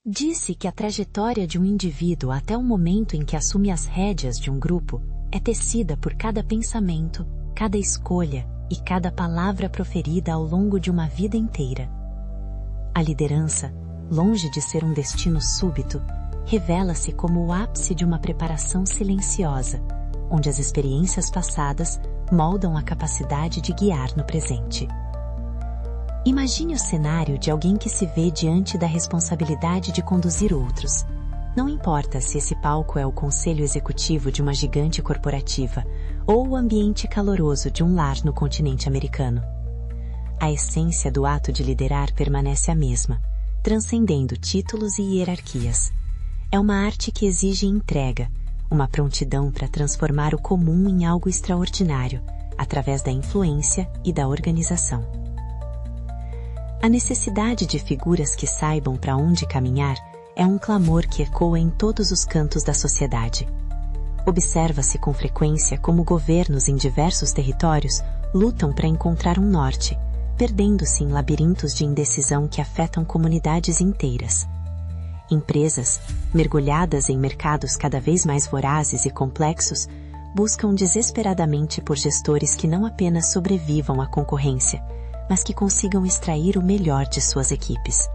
Disse que a trajetória de um indivíduo até o momento em que assume as rédeas de um grupo é tecida por cada pensamento, cada escolha e cada palavra proferida ao longo de uma vida inteira. A liderança, longe de ser um destino súbito, revela-se como o ápice de uma preparação silenciosa, onde as experiências passadas moldam a capacidade de guiar no presente. Imagine o cenário de alguém que se vê diante da responsabilidade de conduzir outros. Não importa se esse palco é o conselho executivo de uma gigante corporativa ou o ambiente caloroso de um lar no continente americano. A essência do ato de liderar permanece a mesma, transcendendo títulos e hierarquias. É uma arte que exige entrega, uma prontidão para transformar o comum em algo extraordinário, através da influência e da organização. A necessidade de figuras que saibam para onde caminhar é um clamor que ecoa em todos os cantos da sociedade. Observa-se com frequência como governos em diversos territórios lutam para encontrar um norte, perdendo-se em labirintos de indecisão que afetam comunidades inteiras. Empresas, mergulhadas em mercados cada vez mais vorazes e complexos, buscam desesperadamente por gestores que não apenas sobrevivam à concorrência, mas que consigam extrair o melhor de suas equipes.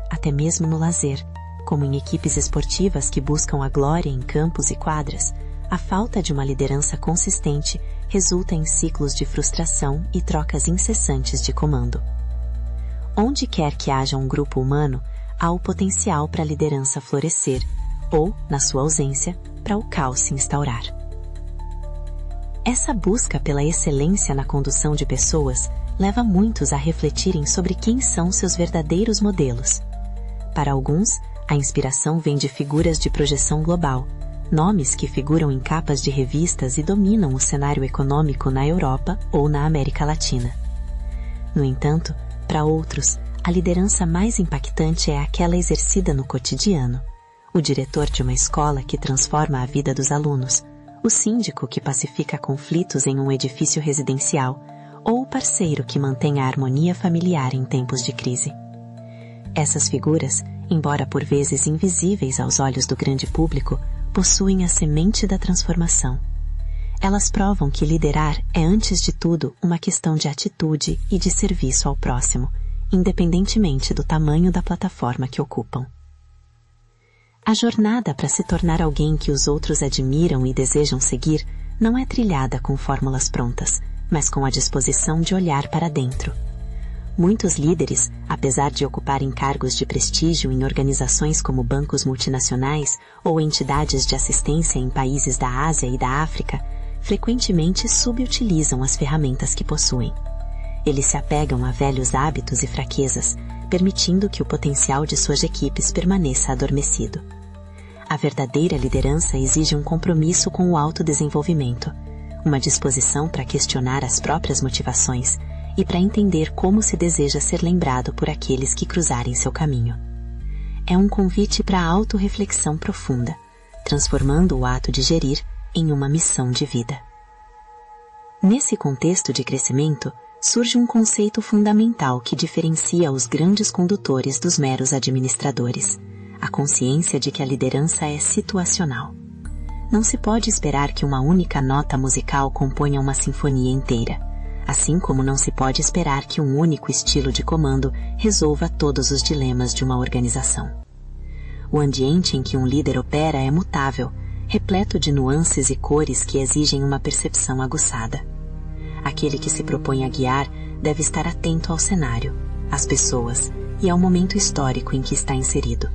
Até mesmo no lazer, como em equipes esportivas que buscam a glória em campos e quadras, a falta de uma liderança consistente resulta em ciclos de frustração e trocas incessantes de comando. Onde quer que haja um grupo humano, há o potencial para a liderança florescer, ou, na sua ausência, para o caos se instaurar. Essa busca pela excelência na condução de pessoas leva muitos a refletirem sobre quem são seus verdadeiros modelos. Para alguns, a inspiração vem de figuras de projeção global, nomes que figuram em capas de revistas e dominam o cenário econômico na Europa ou na América Latina. No entanto, para outros, a liderança mais impactante é aquela exercida no cotidiano. O diretor de uma escola que transforma a vida dos alunos, o síndico que pacifica conflitos em um edifício residencial, ou o parceiro que mantém a harmonia familiar em tempos de crise. Essas figuras, embora por vezes invisíveis aos olhos do grande público, possuem a semente da transformação. Elas provam que liderar é antes de tudo uma questão de atitude e de serviço ao próximo, independentemente do tamanho da plataforma que ocupam. A jornada para se tornar alguém que os outros admiram e desejam seguir não é trilhada com fórmulas prontas, mas com a disposição de olhar para dentro. Muitos líderes, apesar de ocuparem cargos de prestígio em organizações como bancos multinacionais ou entidades de assistência em países da Ásia e da África, frequentemente subutilizam as ferramentas que possuem. Eles se apegam a velhos hábitos e fraquezas, permitindo que o potencial de suas equipes permaneça adormecido. A verdadeira liderança exige um compromisso com o autodesenvolvimento, uma disposição para questionar as próprias motivações e para entender como se deseja ser lembrado por aqueles que cruzarem seu caminho. É um convite para a autorreflexão profunda, transformando o ato de gerir em uma missão de vida. Nesse contexto de crescimento, surge um conceito fundamental que diferencia os grandes condutores dos meros administradores: a consciência de que a liderança é situacional. Não se pode esperar que uma única nota musical componha uma sinfonia inteira, assim como não se pode esperar que um único estilo de comando resolva todos os dilemas de uma organização. O ambiente em que um líder opera é mutável, repleto de nuances e cores que exigem uma percepção aguçada. Aquele que se propõe a guiar deve estar atento ao cenário, às pessoas e ao momento histórico em que está inserido.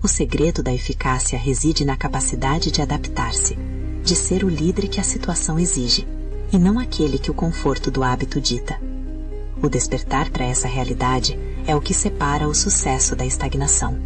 O segredo da eficácia reside na capacidade de adaptar-se, de ser o líder que a situação exige, e não aquele que o conforto do hábito dita. O despertar para essa realidade é o que separa o sucesso da estagnação,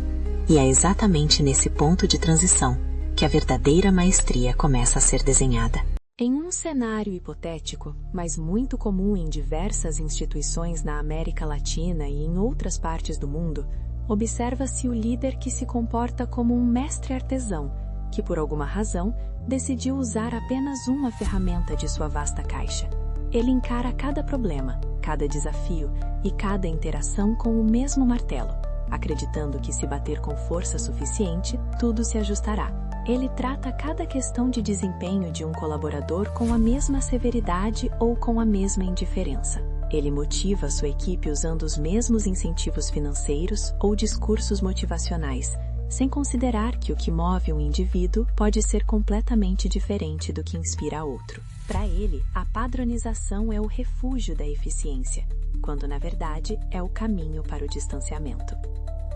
e é exatamente nesse ponto de transição que a verdadeira maestria começa a ser desenhada. Em um cenário hipotético, mas muito comum em diversas instituições na América Latina e em outras partes do mundo, observa-se o líder que se comporta como um mestre artesão, que por alguma razão decidiu usar apenas uma ferramenta de sua vasta caixa. Ele encara cada problema, cada desafio e cada interação com o mesmo martelo, acreditando que se bater com força suficiente, tudo se ajustará. Ele trata cada questão de desempenho de um colaborador com a mesma severidade ou com a mesma indiferença. Ele motiva sua equipe usando os mesmos incentivos financeiros ou discursos motivacionais, sem considerar que o que move um indivíduo pode ser completamente diferente do que inspira outro. Para ele, a padronização é o refúgio da eficiência, quando na verdade é o caminho para o distanciamento.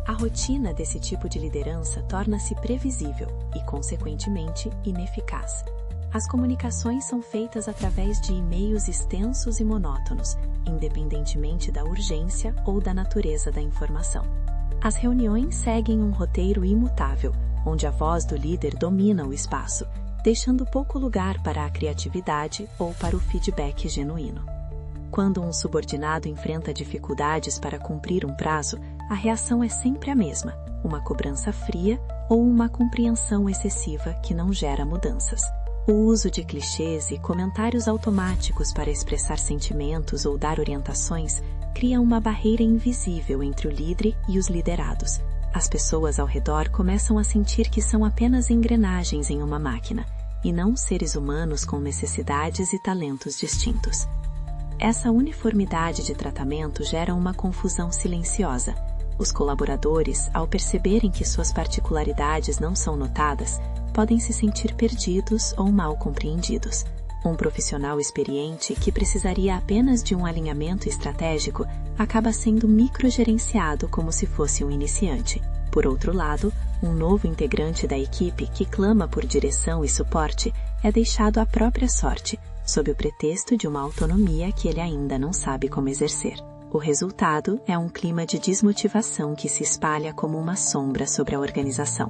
A rotina desse tipo de liderança torna-se previsível e, consequentemente, ineficaz. As comunicações são feitas através de e-mails extensos e monótonos, independentemente da urgência ou da natureza da informação. As reuniões seguem um roteiro imutável, onde a voz do líder domina o espaço, deixando pouco lugar para a criatividade ou para o feedback genuíno. Quando um subordinado enfrenta dificuldades para cumprir um prazo, a reação é sempre a mesma, uma cobrança fria ou uma compreensão excessiva que não gera mudanças. O uso de clichês e comentários automáticos para expressar sentimentos ou dar orientações cria uma barreira invisível entre o líder e os liderados. As pessoas ao redor começam a sentir que são apenas engrenagens em uma máquina, e não seres humanos com necessidades e talentos distintos. Essa uniformidade de tratamento gera uma confusão silenciosa. Os colaboradores, ao perceberem que suas particularidades não são notadas, podem se sentir perdidos ou mal compreendidos. Um profissional experiente que precisaria apenas de um alinhamento estratégico acaba sendo microgerenciado como se fosse um iniciante. Por outro lado, um novo integrante da equipe que clama por direção e suporte é deixado à própria sorte, sob o pretexto de uma autonomia que ele ainda não sabe como exercer. O resultado é um clima de desmotivação que se espalha como uma sombra sobre a organização.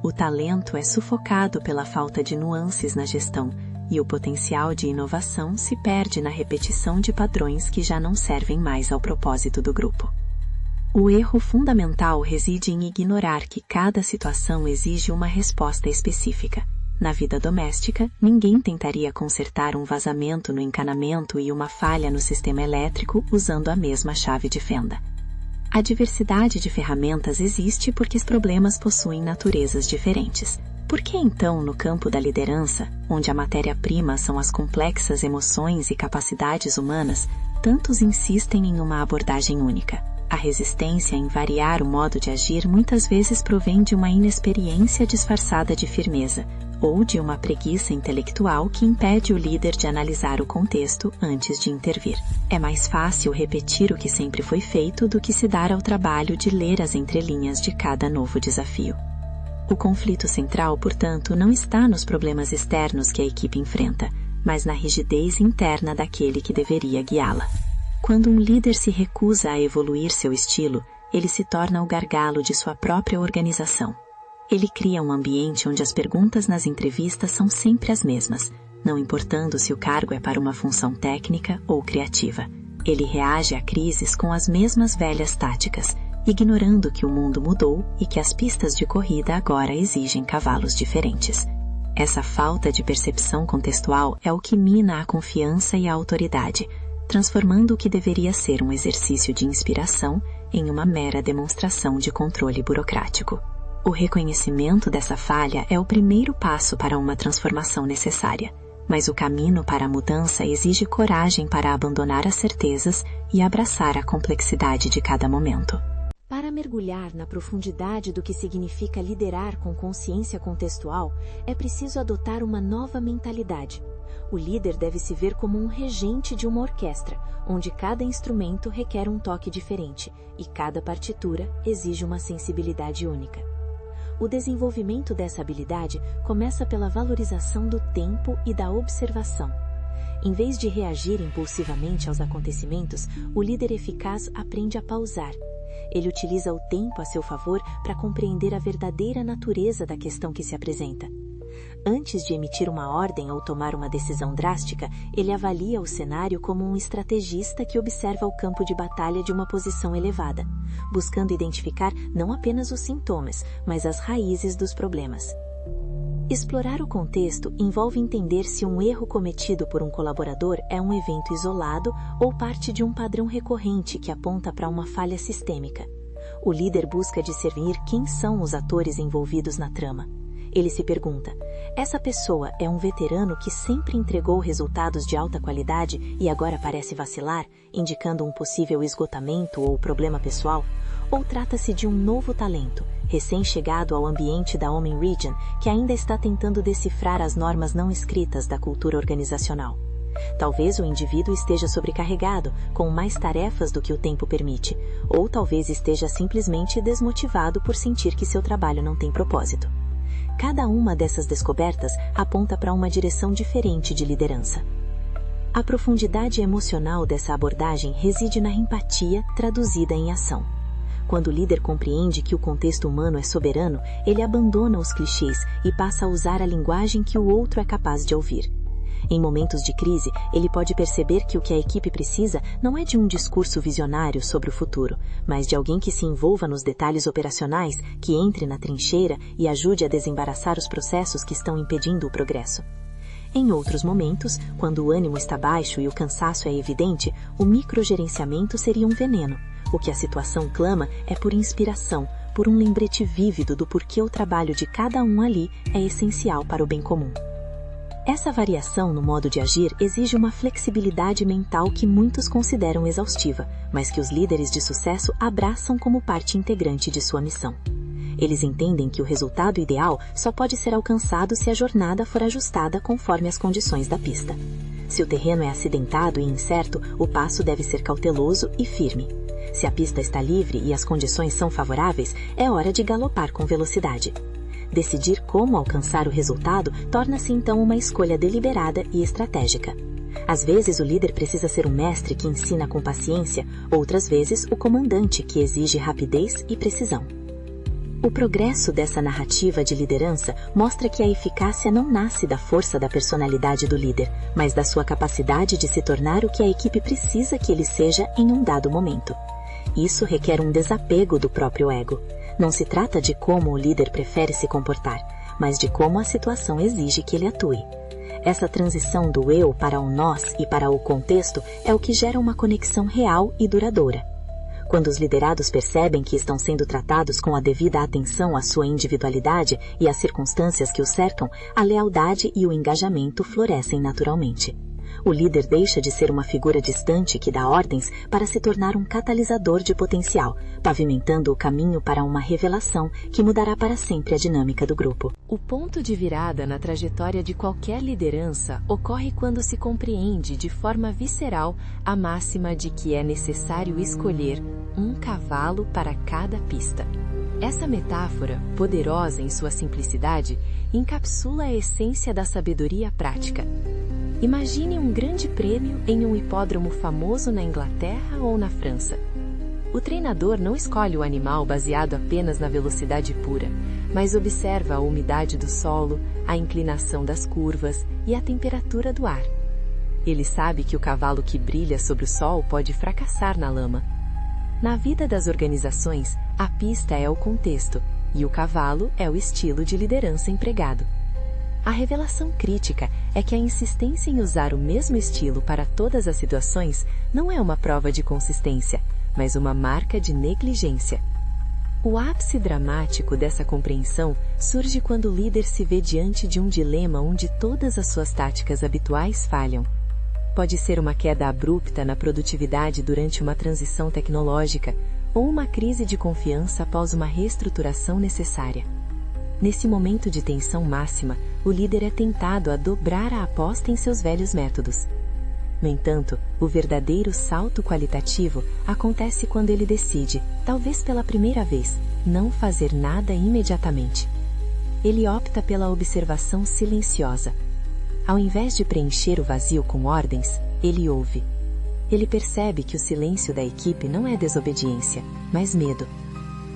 O talento é sufocado pela falta de nuances na gestão, e o potencial de inovação se perde na repetição de padrões que já não servem mais ao propósito do grupo. O erro fundamental reside em ignorar que cada situação exige uma resposta específica. Na vida doméstica, ninguém tentaria consertar um vazamento no encanamento e uma falha no sistema elétrico usando a mesma chave de fenda. A diversidade de ferramentas existe porque os problemas possuem naturezas diferentes. Por que então, no campo da liderança, onde a matéria-prima são as complexas emoções e capacidades humanas, tantos insistem em uma abordagem única? A resistência em variar o modo de agir muitas vezes provém de uma inexperiência disfarçada de firmeza, ou de uma preguiça intelectual que impede o líder de analisar o contexto antes de intervir. É mais fácil repetir o que sempre foi feito do que se dar ao trabalho de ler as entrelinhas de cada novo desafio. O conflito central, portanto, não está nos problemas externos que a equipe enfrenta, mas na rigidez interna daquele que deveria guiá-la. Quando um líder se recusa a evoluir seu estilo, ele se torna o gargalo de sua própria organização. Ele cria um ambiente onde as perguntas nas entrevistas são sempre as mesmas, não importando se o cargo é para uma função técnica ou criativa. Ele reage a crises com as mesmas velhas táticas, ignorando que o mundo mudou e que as pistas de corrida agora exigem cavalos diferentes. Essa falta de percepção contextual é o que mina a confiança e a autoridade, transformando o que deveria ser um exercício de inspiração em uma mera demonstração de controle burocrático. O reconhecimento dessa falha é o primeiro passo para uma transformação necessária, mas o caminho para a mudança exige coragem para abandonar as certezas e abraçar a complexidade de cada momento. Para mergulhar na profundidade do que significa liderar com consciência contextual, é preciso adotar uma nova mentalidade. O líder deve se ver como um regente de uma orquestra, onde cada instrumento requer um toque diferente e cada partitura exige uma sensibilidade única. O desenvolvimento dessa habilidade começa pela valorização do tempo e da observação. Em vez de reagir impulsivamente aos acontecimentos, o líder eficaz aprende a pausar. Ele utiliza o tempo a seu favor para compreender a verdadeira natureza da questão que se apresenta. Antes de emitir uma ordem ou tomar uma decisão drástica, ele avalia o cenário como um estrategista que observa o campo de batalha de uma posição elevada, buscando identificar não apenas os sintomas, mas as raízes dos problemas. Explorar o contexto envolve entender se um erro cometido por um colaborador é um evento isolado ou parte de um padrão recorrente que aponta para uma falha sistêmica. O líder busca discernir quem são os atores envolvidos na trama. Ele se pergunta: essa pessoa é um veterano que sempre entregou resultados de alta qualidade e agora parece vacilar, indicando um possível esgotamento ou problema pessoal? Ou trata-se de um novo talento, recém-chegado ao ambiente da Omen Region, que ainda está tentando decifrar as normas não escritas da cultura organizacional? Talvez o indivíduo esteja sobrecarregado, com mais tarefas do que o tempo permite, ou talvez esteja simplesmente desmotivado por sentir que seu trabalho não tem propósito. Cada uma dessas descobertas aponta para uma direção diferente de liderança. A profundidade emocional dessa abordagem reside na empatia traduzida em ação. Quando o líder compreende que o contexto humano é soberano, ele abandona os clichês e passa a usar a linguagem que o outro é capaz de ouvir. Em momentos de crise, ele pode perceber que o que a equipe precisa não é de um discurso visionário sobre o futuro, mas de alguém que se envolva nos detalhes operacionais, que entre na trincheira e ajude a desembaraçar os processos que estão impedindo o progresso. Em outros momentos, quando o ânimo está baixo e o cansaço é evidente, o microgerenciamento seria um veneno. O que a situação clama é por inspiração, por um lembrete vívido do porquê o trabalho de cada um ali é essencial para o bem comum. Essa variação no modo de agir exige uma flexibilidade mental que muitos consideram exaustiva, mas que os líderes de sucesso abraçam como parte integrante de sua missão. Eles entendem que o resultado ideal só pode ser alcançado se a jornada for ajustada conforme as condições da pista. Se o terreno é acidentado e incerto, o passo deve ser cauteloso e firme. Se a pista está livre e as condições são favoráveis, é hora de galopar com velocidade. Decidir como alcançar o resultado torna-se então uma escolha deliberada e estratégica. Às vezes o líder precisa ser um mestre que ensina com paciência, outras vezes o comandante que exige rapidez e precisão. O progresso dessa narrativa de liderança mostra que a eficácia não nasce da força da personalidade do líder, mas da sua capacidade de se tornar o que a equipe precisa que ele seja em um dado momento. Isso requer um desapego do próprio ego. Não se trata de como o líder prefere se comportar, mas de como a situação exige que ele atue. Essa transição do eu para o nós e para o contexto é o que gera uma conexão real e duradoura. Quando os liderados percebem que estão sendo tratados com a devida atenção à sua individualidade e às circunstâncias que o cercam, a lealdade e o engajamento florescem naturalmente. O líder deixa de ser uma figura distante que dá ordens para se tornar um catalisador de potencial, pavimentando o caminho para uma revelação que mudará para sempre a dinâmica do grupo. O ponto de virada na trajetória de qualquer liderança ocorre quando se compreende de forma visceral a máxima de que é necessário escolher um cavalo para cada pista. Essa metáfora, poderosa em sua simplicidade, encapsula a essência da sabedoria prática. Imagine um grande prêmio em um hipódromo famoso na Inglaterra ou na França. O treinador não escolhe o animal baseado apenas na velocidade pura, mas observa a umidade do solo, a inclinação das curvas e a temperatura do ar. Ele sabe que o cavalo que brilha sobre o sol pode fracassar na lama. Na vida das organizações, a pista é o contexto e o cavalo é o estilo de liderança empregado. A revelação crítica é que a insistência em usar o mesmo estilo para todas as situações não é uma prova de consistência, mas uma marca de negligência. O ápice dramático dessa compreensão surge quando o líder se vê diante de um dilema onde todas as suas táticas habituais falham. Pode ser uma queda abrupta na produtividade durante uma transição tecnológica ou uma crise de confiança após uma reestruturação necessária. Nesse momento de tensão máxima, o líder é tentado a dobrar a aposta em seus velhos métodos. No entanto, o verdadeiro salto qualitativo acontece quando ele decide, talvez pela primeira vez, não fazer nada imediatamente. Ele opta pela observação silenciosa. Ao invés de preencher o vazio com ordens, ele ouve. Ele percebe que o silêncio da equipe não é desobediência, mas medo.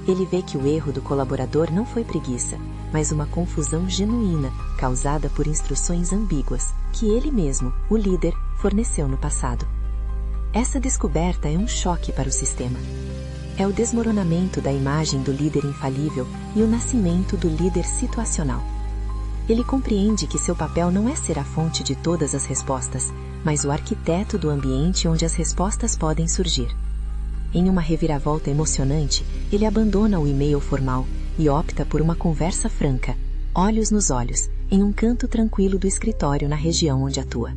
Ele vê que o erro do colaborador não foi preguiça, mas uma confusão genuína causada por instruções ambíguas que ele mesmo, o líder, forneceu no passado. Essa descoberta é um choque para o sistema. É o desmoronamento da imagem do líder infalível e o nascimento do líder situacional. Ele compreende que seu papel não é ser a fonte de todas as respostas, mas o arquiteto do ambiente onde as respostas podem surgir. Em uma reviravolta emocionante, ele abandona o e-mail formal e opta por uma conversa franca, olhos nos olhos, em um canto tranquilo do escritório na região onde atua.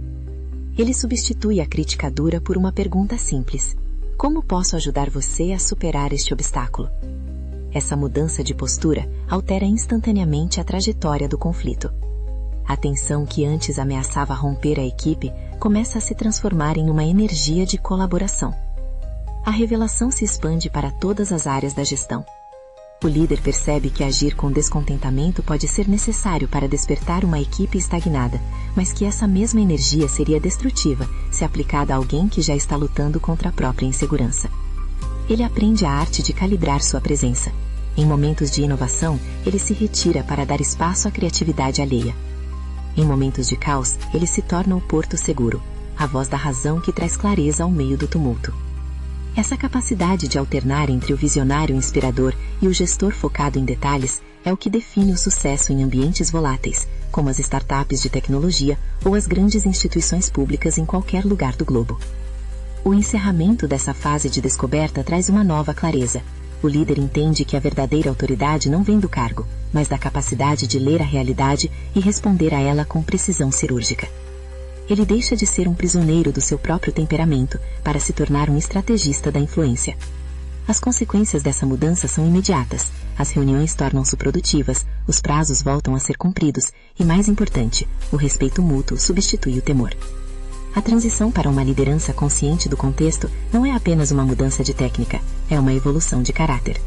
Ele substitui a crítica dura por uma pergunta simples: como posso ajudar você a superar este obstáculo? Essa mudança de postura altera instantaneamente a trajetória do conflito. A tensão que antes ameaçava romper a equipe começa a se transformar em uma energia de colaboração. A revelação se expande para todas as áreas da gestão. O líder percebe que agir com descontentamento pode ser necessário para despertar uma equipe estagnada, mas que essa mesma energia seria destrutiva se aplicada a alguém que já está lutando contra a própria insegurança. Ele aprende a arte de calibrar sua presença. Em momentos de inovação, ele se retira para dar espaço à criatividade alheia. Em momentos de caos, ele se torna o porto seguro, a voz da razão que traz clareza ao meio do tumulto. Essa capacidade de alternar entre o visionário inspirador e o gestor focado em detalhes é o que define o sucesso em ambientes voláteis, como as startups de tecnologia ou as grandes instituições públicas em qualquer lugar do globo. O encerramento dessa fase de descoberta traz uma nova clareza. O líder entende que a verdadeira autoridade não vem do cargo, mas da capacidade de ler a realidade e responder a ela com precisão cirúrgica. Ele deixa de ser um prisioneiro do seu próprio temperamento para se tornar um estrategista da influência. As consequências dessa mudança são imediatas. As reuniões tornam-se produtivas, os prazos voltam a ser cumpridos e, mais importante, o respeito mútuo substitui o temor. A transição para uma liderança consciente do contexto não é apenas uma mudança de técnica, é uma evolução de caráter.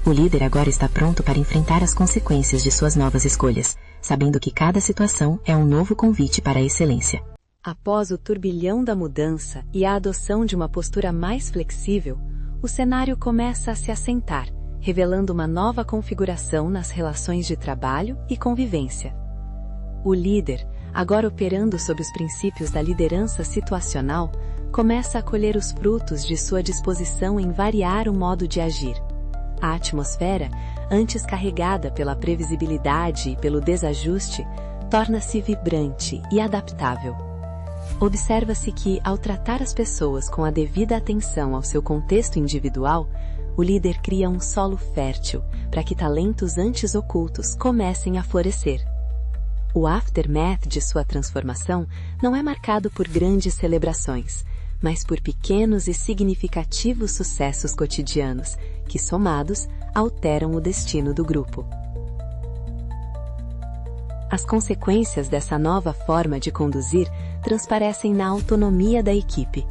O líder agora está pronto para enfrentar as consequências de suas novas escolhas, sabendo que cada situação é um novo convite para a excelência. Após o turbilhão da mudança e a adoção de uma postura mais flexível, o cenário começa a se assentar, revelando uma nova configuração nas relações de trabalho e convivência. O líder, agora operando sob os princípios da liderança situacional, começa a colher os frutos de sua disposição em variar o modo de agir. A atmosfera, antes carregada pela previsibilidade e pelo desajuste, torna-se vibrante e adaptável. Observa-se que, ao tratar as pessoas com a devida atenção ao seu contexto individual, o líder cria um solo fértil para que talentos antes ocultos comecem a florescer. O aftermath de sua transformação não é marcado por grandes celebrações, mas por pequenos e significativos sucessos cotidianos, que, somados, alteram o destino do grupo. As consequências dessa nova forma de conduzir transparecem na autonomia da equipe.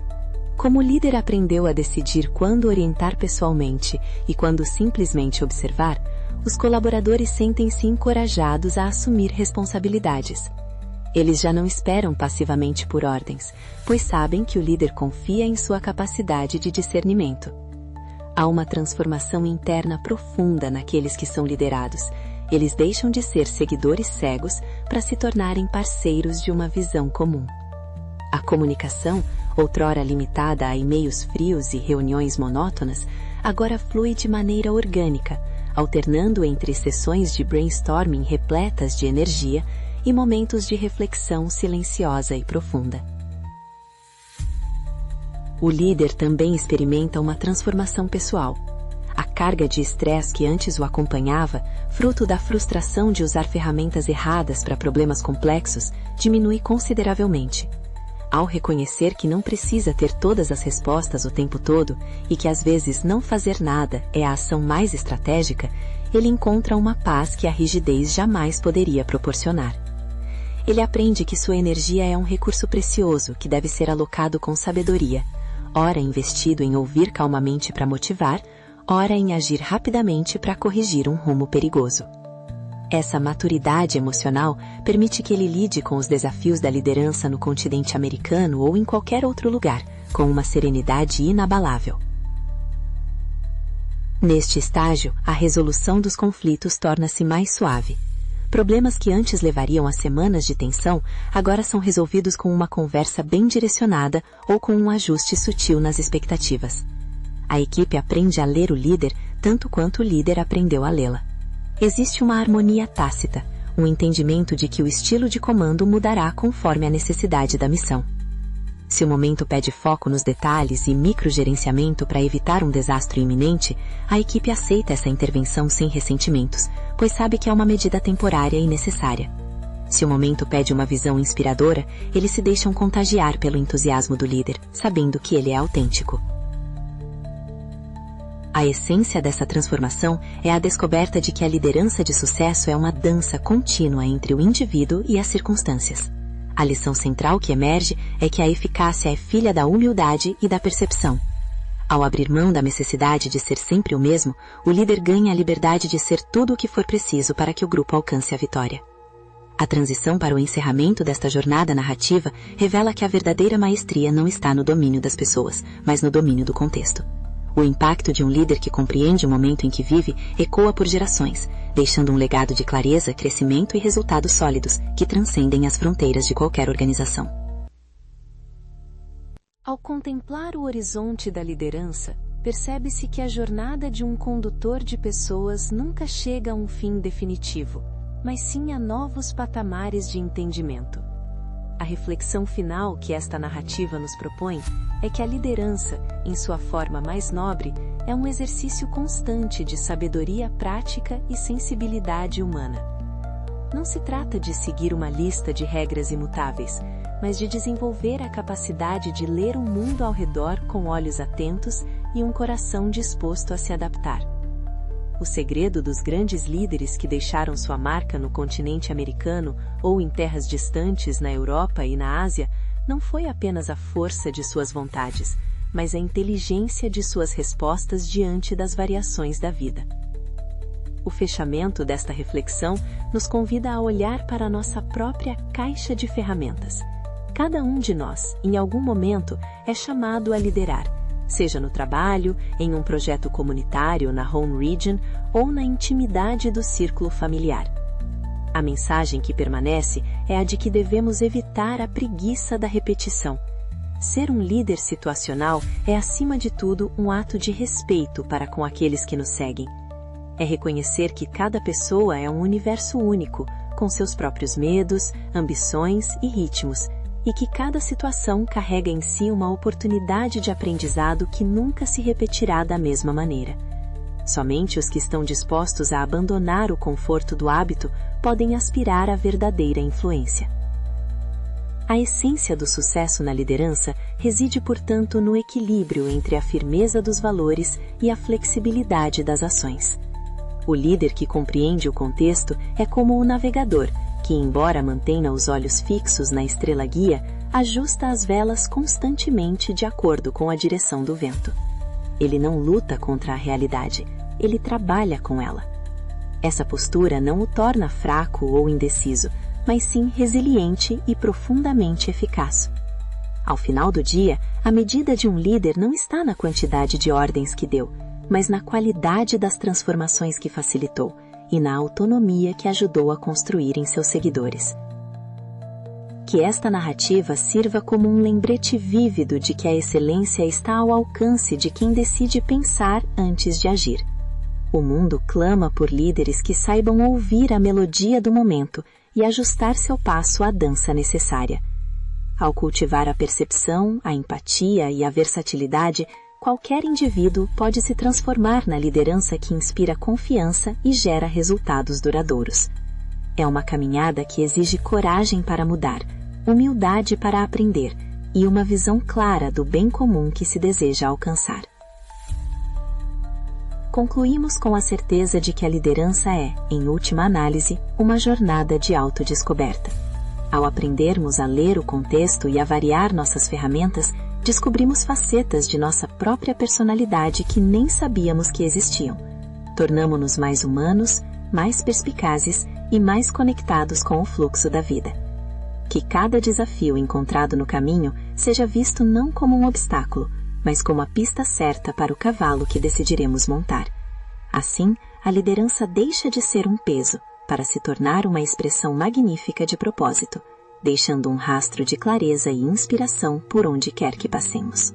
Como o líder aprendeu a decidir quando orientar pessoalmente e quando simplesmente observar, os colaboradores sentem-se encorajados a assumir responsabilidades. Eles já não esperam passivamente por ordens, pois sabem que o líder confia em sua capacidade de discernimento. Há uma transformação interna profunda naqueles que são liderados. Eles deixam de ser seguidores cegos para se tornarem parceiros de uma visão comum. A comunicação, outrora limitada a e-mails frios e reuniões monótonas, agora flui de maneira orgânica, alternando entre sessões de brainstorming repletas de energia e momentos de reflexão silenciosa e profunda. O líder também experimenta uma transformação pessoal. A carga de estresse que antes o acompanhava, fruto da frustração de usar ferramentas erradas para problemas complexos, diminui consideravelmente. Ao reconhecer que não precisa ter todas as respostas o tempo todo e que às vezes não fazer nada é a ação mais estratégica, ele encontra uma paz que a rigidez jamais poderia proporcionar. Ele aprende que sua energia é um recurso precioso que deve ser alocado com sabedoria, ora investido em ouvir calmamente para motivar, ora em agir rapidamente para corrigir um rumo perigoso. Essa maturidade emocional permite que ele lide com os desafios da liderança no continente americano ou em qualquer outro lugar, com uma serenidade inabalável. Neste estágio, a resolução dos conflitos torna-se mais suave. Problemas que antes levariam a semanas de tensão, agora são resolvidos com uma conversa bem direcionada ou com um ajuste sutil nas expectativas. A equipe aprende a ler o líder tanto quanto o líder aprendeu a lê-la. Existe uma harmonia tácita, um entendimento de que o estilo de comando mudará conforme a necessidade da missão. Se o momento pede foco nos detalhes e microgerenciamento para evitar um desastre iminente, a equipe aceita essa intervenção sem ressentimentos, pois sabe que é uma medida temporária e necessária. Se o momento pede uma visão inspiradora, eles se deixam contagiar pelo entusiasmo do líder, sabendo que ele é autêntico. A essência dessa transformação é a descoberta de que a liderança de sucesso é uma dança contínua entre o indivíduo e as circunstâncias. A lição central que emerge é que a eficácia é filha da humildade e da percepção. Ao abrir mão da necessidade de ser sempre o mesmo, o líder ganha a liberdade de ser tudo o que for preciso para que o grupo alcance a vitória. A transição para o encerramento desta jornada narrativa revela que a verdadeira maestria não está no domínio das pessoas, mas no domínio do contexto. O impacto de um líder que compreende o momento em que vive ecoa por gerações, deixando um legado de clareza, crescimento e resultados sólidos que transcendem as fronteiras de qualquer organização. Ao contemplar o horizonte da liderança, percebe-se que a jornada de um condutor de pessoas nunca chega a um fim definitivo, mas sim a novos patamares de entendimento. A reflexão final que esta narrativa nos propõe é que a liderança, em sua forma mais nobre, é um exercício constante de sabedoria prática e sensibilidade humana. Não se trata de seguir uma lista de regras imutáveis, mas de desenvolver a capacidade de ler o mundo ao redor com olhos atentos e um coração disposto a se adaptar. O segredo dos grandes líderes que deixaram sua marca no continente americano ou em terras distantes na Europa e na Ásia não foi apenas a força de suas vontades, mas a inteligência de suas respostas diante das variações da vida. O fechamento desta reflexão nos convida a olhar para a nossa própria caixa de ferramentas. Cada um de nós, em algum momento, é chamado a liderar, seja no trabalho, em um projeto comunitário na Home Region ou na intimidade do círculo familiar. A mensagem que permanece é a de que devemos evitar a preguiça da repetição. Ser um líder situacional é, acima de tudo, um ato de respeito para com aqueles que nos seguem. É reconhecer que cada pessoa é um universo único, com seus próprios medos, ambições e ritmos, e que cada situação carrega em si uma oportunidade de aprendizado que nunca se repetirá da mesma maneira. Somente os que estão dispostos a abandonar o conforto do hábito podem aspirar à verdadeira influência. A essência do sucesso na liderança reside, portanto, no equilíbrio entre a firmeza dos valores e a flexibilidade das ações. O líder que compreende o contexto é como o navegador, que, embora mantenha os olhos fixos na estrela guia, ajusta as velas constantemente de acordo com a direção do vento. Ele não luta contra a realidade, ele trabalha com ela. Essa postura não o torna fraco ou indeciso, mas sim resiliente e profundamente eficaz. Ao final do dia, a medida de um líder não está na quantidade de ordens que deu, mas na qualidade das transformações que facilitou e na autonomia que ajudou a construir em seus seguidores. Que esta narrativa sirva como um lembrete vívido de que a excelência está ao alcance de quem decide pensar antes de agir. O mundo clama por líderes que saibam ouvir a melodia do momento e ajustar seu passo à dança necessária. Ao cultivar a percepção, a empatia e a versatilidade, qualquer indivíduo pode se transformar na liderança que inspira confiança e gera resultados duradouros. É uma caminhada que exige coragem para mudar, humildade para aprender e uma visão clara do bem comum que se deseja alcançar. Concluímos com a certeza de que a liderança é, em última análise, uma jornada de autodescoberta. Ao aprendermos a ler o contexto e a variar nossas ferramentas, descobrimos facetas de nossa própria personalidade que nem sabíamos que existiam. Tornamo-nos mais humanos, mais perspicazes e mais conectados com o fluxo da vida. Que cada desafio encontrado no caminho seja visto não como um obstáculo, mas como a pista certa para o cavalo que decidiremos montar. Assim, a liderança deixa de ser um peso para se tornar uma expressão magnífica de propósito, deixando um rastro de clareza e inspiração por onde quer que passemos.